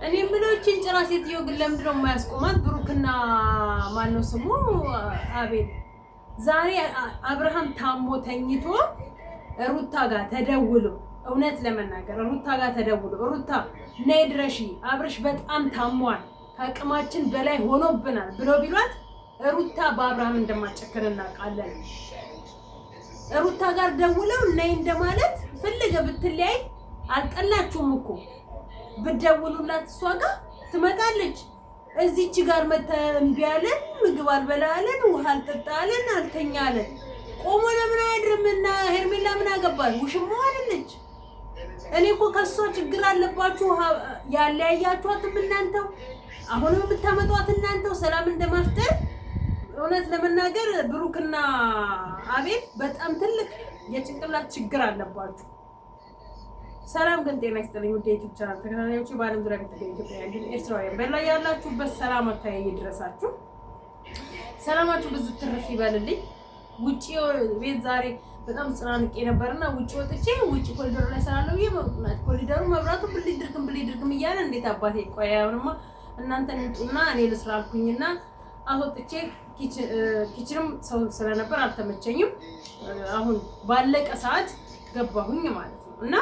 እኔ የምለው ጭንጭራ ሴትዮ ግን ለምንድን ነው የማያስቆማት? ብሩክና ማነው ስሙ አቤል ዛሬ አብርሃም ታሞ ተኝቶ ሩታ ጋር ተደውሎ እውነት ለመናገር ሩታ ጋር ተደውሎ ሩታ ነይ ድረሺ አብርሽ በጣም ታሟል ከአቅማችን በላይ ሆኖብናል ብሎ ቢሏት ሩታ በአብርሃም እንደማጨከር እናውቃለን። ሩታ ጋር ደውለው ነይ እንደማለት ፈለገ ብትለያይ አልጠላችሁም እኮ ብትደውሉላት እሷ ጋር ትመጣለች። እዚች ጋር እምቢ አለን፣ ምግብ አልበላለን፣ ውሃ አልጠጣለን፣ አልተኛለን። ቆሞ ለምን አያድርምና ሄርሜላ ምን አገባል? ውሽማ አይደለች። እኔ እኮ ከሷ ችግር አለባችሁ ያለያያችኋትም እናንተው አሁንም የምታመጧት እናንተው ሰላም እንደማፍጠር። እውነት ለመናገር ብሩክና አቤል በጣም ትልቅ የጭንቅላት ችግር አለባችሁ። ሰላም ግን ጤና ይስጥልኝ ውድ የዩቲዩብ ቻናል ተከታታዮች በዓለም ዙሪያ የምትገኙ ኢትዮጵያውያን ኤርትራውያን በላይ ያላችሁበት ሰላም አካባቢ ይድረሳችሁ። ሰላማችሁ ብዙ ትርፍ ይበልልኝ። ውጪ ቤት ዛሬ በጣም ጽናንቄ ነበርና ውጪ ወጥቼ ውጪ ኮሪደር ላይ ሰላለው ኮሪደሩ መብራቱ ብልድርግም እያለ እንዴት አባቴ ቆያውንማ እናንተን እንጡና እኔ ልስራ አልኩኝና አወጥቼ ኪችንም ሰው ስለነበር አልተመቸኝም። አሁን ባለቀ ሰዓት ገባሁኝ ማለት ነው። እና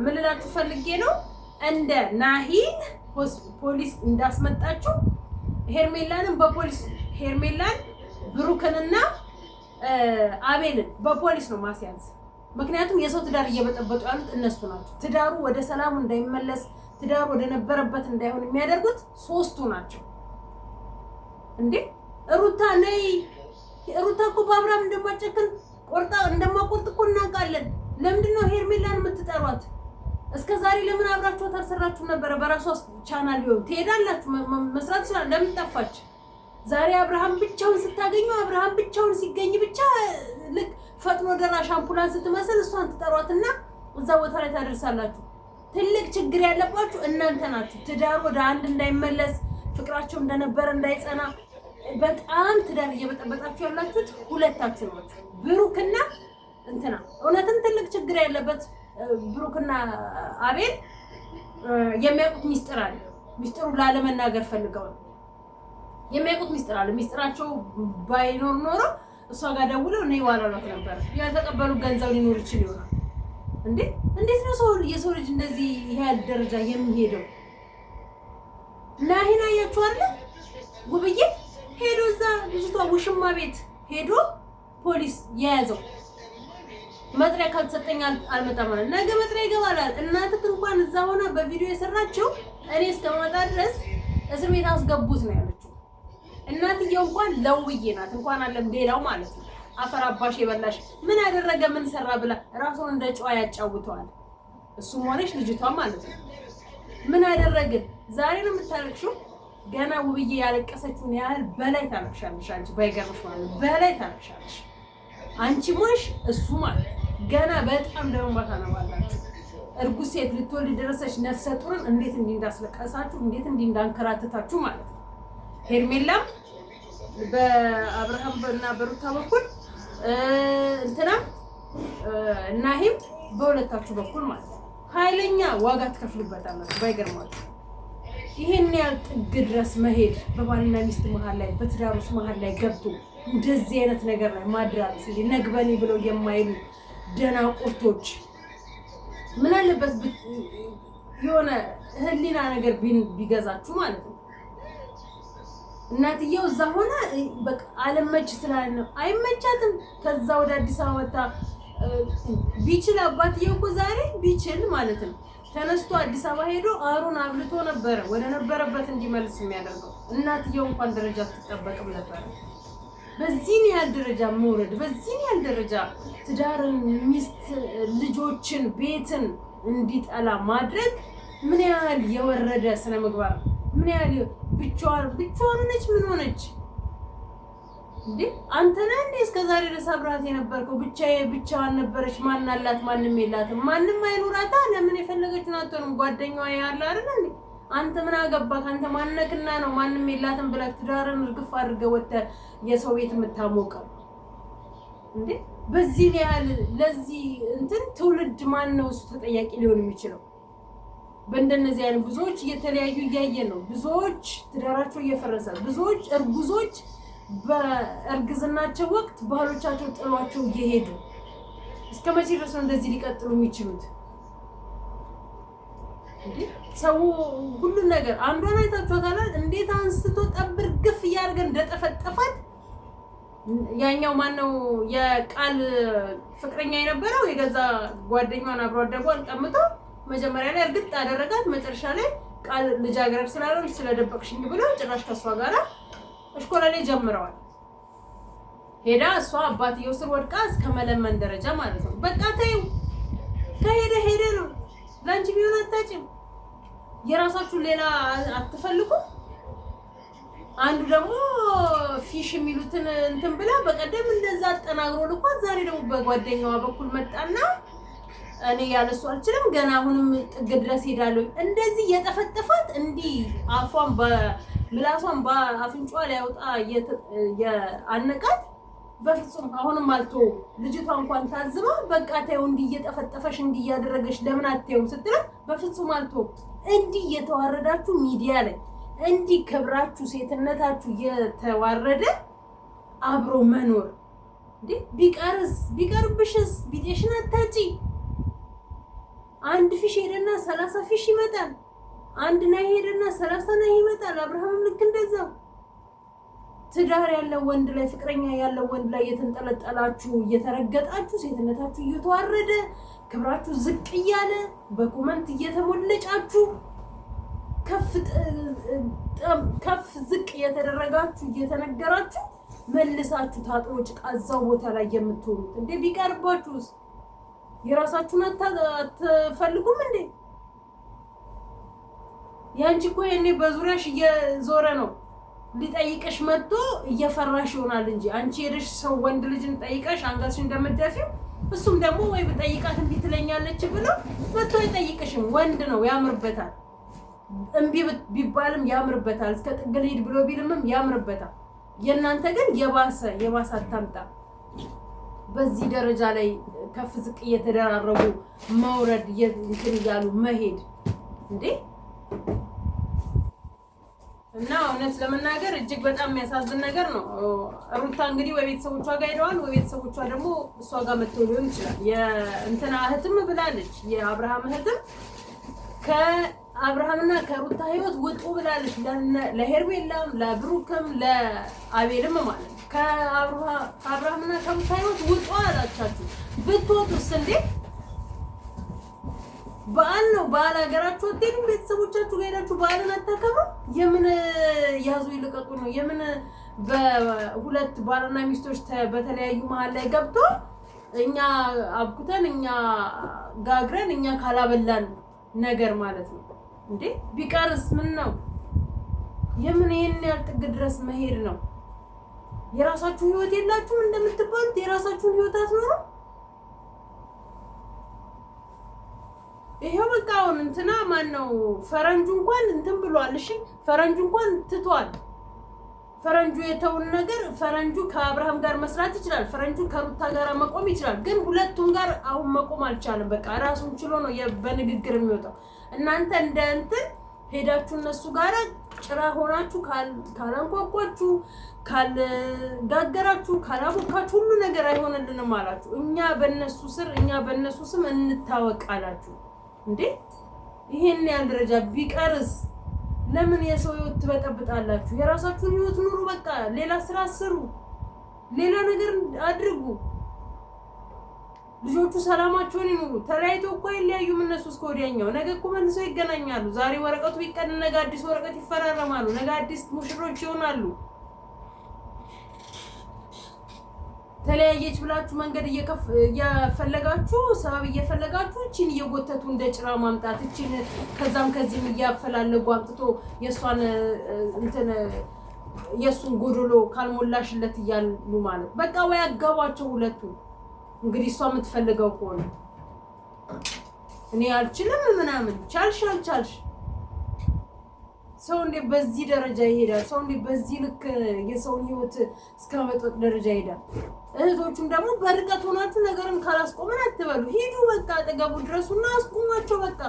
ምን ልላችሁ ፈልጌ ነው እንደ ናሂን ፖሊስ እንዳስመጣችሁ ሄርሜላንን በፖሊስ ሄርሜላን ብሩክንና አቤልን በፖሊስ ነው ማስያዝ። ምክንያቱም የሰው ትዳር እየበጠበጡ ያሉት እነሱ ናቸው። ትዳሩ ወደ ሰላሙ እንዳይመለስ ትዳሩ ወደ ነበረበት እንዳይሆን የሚያደርጉት ሶስቱ ናቸው። እንዴ ሩታ ነይ ሩታ እኮ በአብርሃም እንደማጨክን ቆርጣ እንደማቆርጥ እኮ እናውቃለን። ለምንድን ነው ሄርሜላን የምትጠሯት? እስከ ዛሬ ለምን አብራችኋት አልሰራችሁም ነበር? በራሷ ቻናል ቢሆን ትሄዳላችሁ መስራት ይችላል። ለምን ጠፋች? ዛሬ አብርሃም ብቻውን ስታገኙ አብርሃም ብቻውን ሲገኝ ብቻ ልክ ፈጥኖ ደራሽ አምቡላንስ ስትመስል እሷን ትጠሯትና እዛ ቦታ ላይ ታደርሳላችሁ። ትልቅ ችግር ያለባችሁ እናንተ ናችሁ። ትዳር ወደ አንድ እንዳይመለስ ፍቅራቸው እንደነበረ እንዳይጸና በጣም ትዳር እየበጠበጣችሁ ያላችሁት ሁለታችሁ ናችሁ፣ ብሩክና እንትና። እውነትም ትልቅ ችግር ያለበት ብሩክና አቤል የሚያውቁት ሚስጥር አለ። ሚስጥሩ ላለመናገር ፈልገው ነው የሚያውቁት ሚስጥር አለ። ሚስጥራቸው ባይኖር ኖሮ እሷ ጋር ደውለው ነይ ዋላሏት ነበር። ያልተቀበሉ ገንዘብ ሊኖር ይችል ይሆናል። እንዴት ነው የሰው ልጅ እንደዚህ ያህል ደረጃ የሚሄደው? ናሂን አያችሁ አይደል? ጉብዬ ሄዶ እዛ ልጅቷ ውሽማ ቤት ሄዶ ፖሊስ የያዘው መጥሪያ ካልተሰጠኝ አልመጣም ማለት ነገ መጥሪያ ይገባል። እናትህ እንኳን እዛ ሆና በቪዲዮ የሰራችው እኔ እስከማጣ ድረስ እስር ቤት አስገቡት ነው ያለችው። እናትየው እንኳን ለውዬ ናት እንኳን አለም ሌላው ማለት ነው። አፈር አባሽ የበላሽ ምን ያደረገ ምን ሰራ ብላ ራሱን እንደ ጨዋ ያጫውተዋል። እሱም ሆነሽ ልጅቷ ማለት ነው። ምን ያደረግን ዛሬ ነው የምታለቅሽው? ገና ውብዬ ያለቀሰችውን ያህል በላይ ታለቅሻለሽ አንቺ። ባይገርምሽ ማለት በላይ ታለቅሻለሽ አንቺ ሞሽ እሱ ማለት ገና በጣም ደምባታ ነው አላችሁ። እርጉዝ ሴት ልትወልድ ደረሰች ነፍሰ ጡርን እንዴት እንዳስለቀሳችሁ እንዴት እንዳንከራተታችሁ ማለት ነው። ሄርሜላም በአብርሃም እና በሩታ በኩል እንትና ናሂም በሁለታችሁ በኩል ማለት ነው ኃይለኛ ዋጋ ትከፍሉበታላችሁ። ባይገርማችሁ ይሄን ያህል ጥግ ድረስ መሄድ በባልና ሚስት መሀል ላይ በትዳሮች መሀል ላይ ገብቶ እንደዚህ አይነት ነገር ላይ ማድራስ ነግበኔ ብለው የማይሉ ደናቁርቶች ምን አለበት የሆነ ህሊና ነገር ቢገዛችሁ ማለት ነው። እናትየው እዛ ሆነ በቃ አለመች ስላለ ነው አይመቻትም። ከዛ ወደ አዲስ አበባ ወጣ ቢችል አባትየው እኮ ዛሬ ቢችል ማለት ነው ተነስቶ አዲስ አበባ ሄዶ አሩን አብልቶ ነበር ወደ ነበረበት እንዲመልስ የሚያደርገው። እናትየው እንኳን ደረጃ ትጠበቅም ነበር። በዚህን ያህል ደረጃ መውረድ፣ በዚህን ያህል ደረጃ ትዳርን፣ ሚስት፣ ልጆችን፣ ቤትን እንዲጠላ ማድረግ ምን ያህል የወረደ ስነ ምግባር! ምን ያህል ብቻዋን ነች። ምን ሆነች እንዴ? አንተ ነህ እንዴ እስከዛሬ ድረስ አብራት የነበርከው? ብቻዋን ነበረች። ማን አላት? ማንም የላትም። ማንም አይኑራታ። ለምን የፈለገችውን አትሆንም? ጓደኛዋ ያለ አይደል እንዴ? አንተ ምን አገባህ? አንተ ማንነክና ነው ማንም የላትም ብለህ ትዳርን እርግፍ አድርገህ ወጥተህ የሰው ቤት የምታሞቀው እንዴ? በዚህ ያህል ለዚህ እንትን ትውልድ ማን ነው እሱ ተጠያቂ ሊሆን የሚችለው? በእንደነዚህ አይነት ብዙዎች እየተለያዩ እያየን ነው። ብዙዎች ትዳራቸው እየፈረሰ፣ ብዙዎች እርጉዞች በእርግዝናቸው ወቅት ባሎቻቸው ጥሏቸው እየሄዱ እስከ መቼ ድረስ ነው እንደዚህ ሊቀጥሉ የሚችሉት? ሰው ሁሉን ነገር አንዷን አይታችኋታል እንዴት አንስቶ ጠብር ግፍ እያደረገ እንደጠፈጠፋት። ያኛው ማነው የቃል ፍቅረኛ የነበረው የገዛ ጓደኛዋን አብሮ አደጓን ቀምጦ መጀመሪያ ላይ እርግጥ አደረጋት። መጨረሻ ላይ ቃል ልጃገረድ ስላልሆነች ስለደበቅሽኝ ብሎ ጭራሽ ከሷ ጋራ እሽኮላ ላይ ጀምረዋል። ሄዳ እሷ አባትየው ስር ወድቃ እስከ መለመን ደረጃ ማለት ነው። በቃ ተይው፣ ከሄደ ሄደ ነው። ላንቺ ቢሆን አታጭም። የራሳችሁ ሌላ አትፈልጉ። አንዱ ደግሞ ፊሽ የሚሉትን እንትን ብላ በቀደም እንደዛ አጠናግሮ ልኳት፣ ዛሬ ደግሞ በጓደኛዋ በኩል መጣና እኔ ያለሱ አልችልም ገና አሁንም ጥግ ድረስ ሄዳለሁ። እንደዚህ የጠፈጠፋት እንዲህ አፏን በምላሷን በአፍንጫዋ ላይ ያወጣ የአነቃት በፍጹም አሁንም አልተውም። ልጅቷ እንኳን ታዝባ በቃ ታየው እንዲህ እየጠፈጠፈሽ እንዲህ እያደረገሽ ለምን አትየውም ስትላት በፍጹም አልተውም። እንዲህ እየተዋረዳችሁ ሚዲያ ላይ እንዲህ ክብራችሁ ሴትነታችሁ እየተዋረደ አብሮ መኖር እንዴ! ቢቀርብሽስ ቢጤሽን አታጪ። አንድ ፊሽ ሄደና 30 ፊሽ ይመጣል። አንድ ናይ ሄደና 30 ናይ ይመጣል። አብርሃምም ልክ እንደዛው ትዳር ያለው ወንድ ላይ ፍቅረኛ ያለው ወንድ ላይ የተንጠለጠላችሁ እየተረገጣችሁ ሴትነታችሁ እየተዋረደ ክብራችሁ ዝቅ እያለ በኮመንት እየተሞለጫችሁ ከፍ ዝቅ እየተደረጋችሁ እየተነገራችሁ መልሳችሁ ታጥሮ ጭቃ እዛው ቦታ ላይ የምትሆኑት እንዴ! ቢቀርባችሁስ የራሳችሁን አትፈልጉም እንዴ? ያንቺ እኮ የኔ በዙሪያሽ እየዞረ ነው ሊጠይቅሽ መጥቶ እየፈራሽ ይሆናል እንጂ አንቺ ሄደሽ ሰው ወንድ ልጅን ጠይቀሽ አንገትሽ እንደምትደፊው እሱም ደግሞ ወይ በጠይቃት እንቢ ትለኛለች ብሎ መጥቶ አይጠይቅሽም። ወንድ ነው ያምርበታል። እምቢ ቢባልም ያምርበታል። እስከ ጥግ ልሂድ ብሎ ቢልምም ያምርበታል። የእናንተ ግን የባሰ አታምጣ። በዚህ ደረጃ ላይ ከፍ ዝቅ እየተደራረጉ መውረድ እንትን እያሉ መሄድ እንዴ! እና እውነት ለመናገር እጅግ በጣም የሚያሳዝን ነገር ነው። ሩታ እንግዲህ ወይ ቤተሰቦቿ ጋር ሄደዋል፣ ወይ ቤተሰቦቿ ደግሞ እሷ ጋር መጥተው ሊሆን ይችላል። የእንትና እህትም ብላለች፣ የአብርሃም እህትም ከአብርሃምና ከሩታ ህይወት ውጡ ብላለች። ለሄርሜላም ለብሩክም ለአቤልም ማለት ነው። ከአብርሃምና ከሩታ ህይወት ውጡ አላቻችሁ። ብትወጡስ እንዴ? በዓል ነው። በዓል ሀገራችሁ አትሄዱም? ቤተሰቦቻችሁ ጋር ሄዳችሁ በዓልን አታከብሩ? የምን ያዙ ይልቀቁ ነው? የምን በሁለት ባልና ሚስቶች በተለያዩ መሀል ላይ ገብቶ እኛ አብኩተን እኛ ጋግረን እኛ ካላበላን ነገር ማለት ነው እንዴ? ቢቀርስ ምን ነው? የምን ይሄን ያህል ጥግ ድረስ መሄድ ነው? የራሳችሁ ህይወት የላችሁም እንደምትባሉት የራሳችሁን ህይወት አትኖሩ? ይሄው በቃ አሁን እንትና ማን ነው ፈረንጁ እንኳን እንትን ብሏል። እሺ ፈረንጁ እንኳን ትቷል። ፈረንጁ የተውን ነገር ፈረንጁ ከአብርሃም ጋር መስራት ይችላል። ፈረንጁ ከሩታ ጋር መቆም ይችላል። ግን ሁለቱም ጋር አሁን መቆም አልቻለም። በቃ ራሱን ችሎ ነው በንግግር የሚወጣው። እናንተ እንደ እንትን ሄዳችሁ እነሱ ጋር ጭራ ሆናችሁ ካላንኳኳችሁ፣ ካልጋገራችሁ፣ ካላቦካችሁ ሁሉ ነገር አይሆንልንም አላችሁ። እኛ በእነሱ ስር እኛ በእነሱ ስም እንታወቃላችሁ እንዴ! ይሄን ያህል ደረጃ ቢቀርስ ለምን የሰው ህይወት ትበጠብጣላችሁ? የራሳችሁን ህይወት ኑሩ። በቃ ሌላ ስራ ስሩ፣ ሌላ ነገር አድርጉ። ልጆቹ ሰላማቸውን ይኑሩ። ተለያይተው እኮ አይለያዩም እነሱ እስከ ወዲያኛው። ነገ እኮ መልሰው ይገናኛሉ። ዛሬ ወረቀቱ ቢቀድ ነገ አዲስ ወረቀት ይፈራረማሉ። ነገ አዲስ ሙሽሮች ይሆናሉ። ተለያየች ብላችሁ መንገድ እየፈለጋችሁ ሰበብ እየፈለጋችሁ እቺን እየጎተቱ እንደ ጭራ ማምጣት እቺን ከዛም ከዚህም እያፈላለጉ አምጥቶ የሷን እንትን የሱን ጎዶሎ ካልሞላሽለት እያሉ ማለት በቃ ወይ አጋባቸው ሁለቱ። እንግዲህ እሷ የምትፈልገው ከሆነ እኔ አልችልም ምናምን ቻልሽ ሰው እንደ በዚህ ደረጃ ይሄዳል? ሰው እንደ በዚህ ልክ የሰውን ህይወት እስከ መጥወጥ ደረጃ ይሄዳል? እህቶቹም ደግሞ በርቀት ሆናችሁ ነገርን ካላስቆመን አትበሉ። ሂዱ በቃ አጠገቡ ድረሱና አስቆሟቸው። በቃ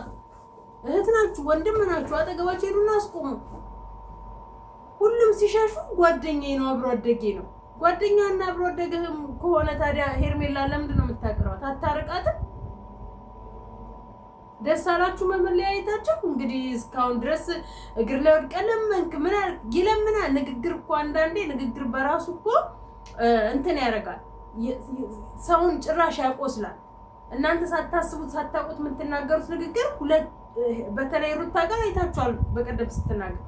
እህት ናችሁ፣ ወንድም ናችሁ። አጠገባችሁ ሄዱና አስቆሙ። ሁሉም ሲሻሹ ጓደኛዬ ነው አብሮ አደጌ ነው። ጓደኛና አብሮ አደገህም ከሆነ ታዲያ ሄርሜላ ለምንድን ነው የምታቀርባት? አታርቃትም? ደስ አላችሁ መመለያየታችሁ? እንግዲህ እስካሁን ድረስ እግር ላይ ወድቀህ ለመንክ ምን ይለምናል? ንግግር እኮ አንዳንዴ ንግግር በራሱ እኮ እንትን ያደርጋል፣ ሰውን ጭራሽ ያቆስላል። እናንተ ሳታስቡት ሳታውቁት የምትናገሩት ንግግር በተለይ ሩታ ጋር አይታችኋል። በቀደም ስትናገር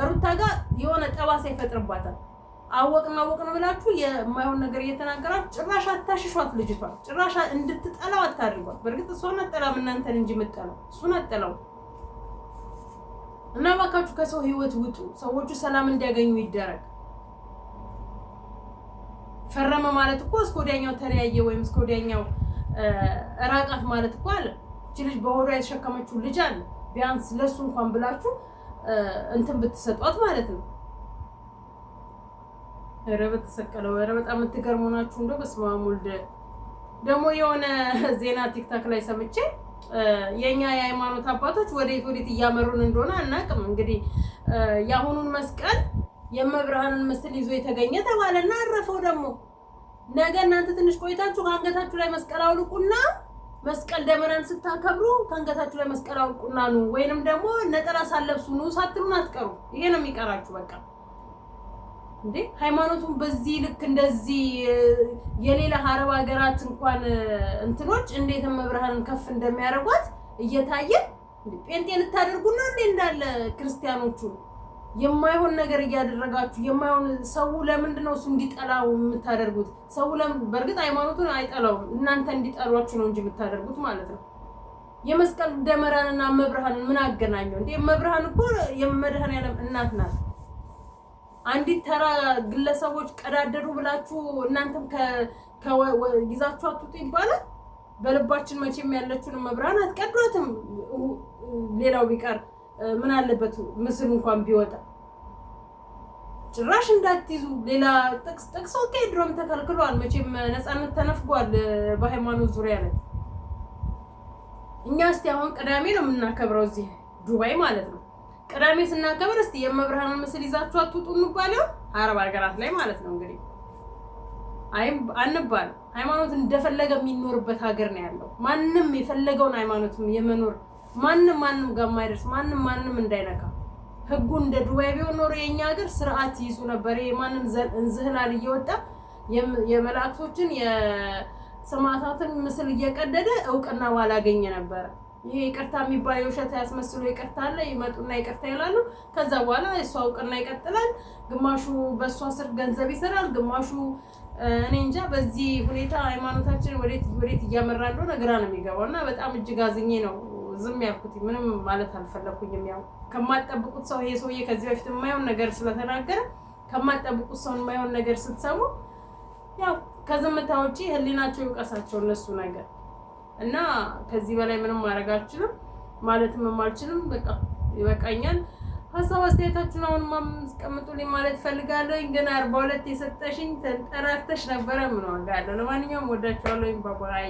ሩታ ጋር የሆነ ጠባሳ ይፈጥርባታል። አወቅን ብላችሁ የማይሆን ነገር እየተናገራችሁ ጭራሽ አታሽሿት። ልጅቷ ጭራሽ እንድትጠላው አታድርጓት። በእርግጥ እሷን አጠላም እናንተን እንጂ የምትጠላው እሱን አጠላው። እና እባካችሁ ከሰው ህይወት ውጡ። ሰዎቹ ሰላም እንዲያገኙ ይደረግ። ፈረመ ማለት እኮ እስከ ወዲያኛው ተለያየ ወይም እስከ ወዲያኛው ራቃት ማለት እኮ አለ። እቺ ልጅ በሆዷ የተሸከመችው ልጅ አለ። ቢያንስ ለሱ እንኳን ብላችሁ እንትን ብትሰጧት ማለት ነው። ኧረ በተሰቀለው ኧረ በጣም የምትገርሙ ናችሁ። እንደው በስመ አብ ወልድ። ደግሞ የሆነ ዜና ቲክታክ ላይ ሰምቼ የኛ የሃይማኖት አባቶች ወዴት እያመሩን እንደሆነ አናውቅም። እንግዲህ የአሁኑን መስቀል የመብርሃንን ምስል ይዞ የተገኘ ተባለና አረፈው። ደግሞ ነገ እናንተ ትንሽ ቆይታችሁ ከአንገታችሁ ላይ መስቀል አውልቁና መስቀል ደመራን ስታከብሩ ከአንገታችሁ ላይ መስቀል አውልቁና ኑ፣ ወይንም ደግሞ ነጠላ ሳለብሱ ኑ ሳትሉን አትቀሩ። ይሄ ነው የሚቀራችሁ በቃ። እንዴ ሃይማኖቱን በዚህ ልክ እንደዚህ የሌላ አረብ ሀገራት እንኳን እንትኖች እንዴት መብርሃንን ከፍ እንደሚያደርጓት እየታየ ጴንጤ ልታደርጉና እንዴ እንዳለ ክርስቲያኖቹ የማይሆን ነገር እያደረጋችሁ የማይሆን ሰው ለምንድን ነው እሱ እንዲጠላው የምታደርጉት? ሰው በእርግጥ ሃይማኖቱን አይጠላውም፣ እናንተ እንዲጠሏችሁ ነው እንጂ የምታደርጉት ማለት ነው። የመስቀል ደመራንና መብርሃንን ምን አገናኘው እንዴ? መብርሃን እኮ የመድኃኔዓለም እናት ናት። አንዲት ተራ ግለሰቦች ቀዳደሩ ብላችሁ እናንተም ይዛችሁ አትውጡ ይባላል። በልባችን መቼም ያለችውን መብርሃን አትቀዷትም። ሌላው ቢቀር ምን አለበት ምስል እንኳን ቢወጣ ጭራሽ እንዳትይዙ። ሌላ ጥቅስ ኦኬ፣ ድሮም ተከልክሏል። መቼም ነፃነት ተነፍጓል በሃይማኖት ዙሪያ ላይ። እኛ እስቲ አሁን ቅዳሜ ነው የምናከብረው እዚህ ዱባይ ማለት ነው። ቅዳሜ ስናከብር እስቲ የመብርሃንን ምስል ይዛችሁ አትውጡ እንባለው አረብ ሀገራት ላይ ማለት ነው። እንግዲህ አንባል። ሃይማኖት እንደፈለገ የሚኖርበት ሀገር ነው ያለው። ማንም የፈለገውን ሃይማኖት የመኖር ማንም ጋር ማይደርስ ማንም እንዳይነካ ህጉ እንደ ዱባይ ቢሆን ኖሮ የኛ ሀገር ስርዓት ይይዙ ነበር። የማንም እንዝህላል እየወጣ የመላእክቶችን የሰማዕታትን ምስል እየቀደደ እውቅና ባላገኘ ነበር። ይሄ ይቅርታ የሚባል የውሸት ያስመስሉ ይቅርታ አለ። ይመጡና ይቅርታ ይላሉ። ከዛ በኋላ እሷ እውቅና ይቀጥላል። ግማሹ በእሷ ስር ገንዘብ ይሰራል፣ ግማሹ እኔ እንጃ። በዚህ ሁኔታ ሃይማኖታችን ወዴት እያመራ እንደሆነ ግራ ነው የሚገባውና በጣም እጅግ አዝኜ ነው ዝም ያልኩት። ምንም ማለት አልፈለኩኝም። ያው ከማትጠብቁት ሰው ይሄ ሰውዬ ከዚህ በፊት የማይሆን ነገር ስለተናገረ ከማትጠብቁት ሰው የማይሆን ነገር ስትሰሙ ያው ከዝምታ ውጪ ህሊናቸው ይውቀሳቸው እነሱ ነገር እና ከዚህ በላይ ምንም ማድረግ አልችልም፣ ማለትም አልችልም። በቃ ይበቃኛል። ሀሳብ አስተያየታችሁን አሁን ማስቀምጡልኝ ማለት ፈልጋለሁ። ግን 42 የሰጠሽኝ ተንጠራርተሽ ነበረ። ምን ዋጋ አለው? ለማንኛውም ወዳችኋለሁ። ባባይ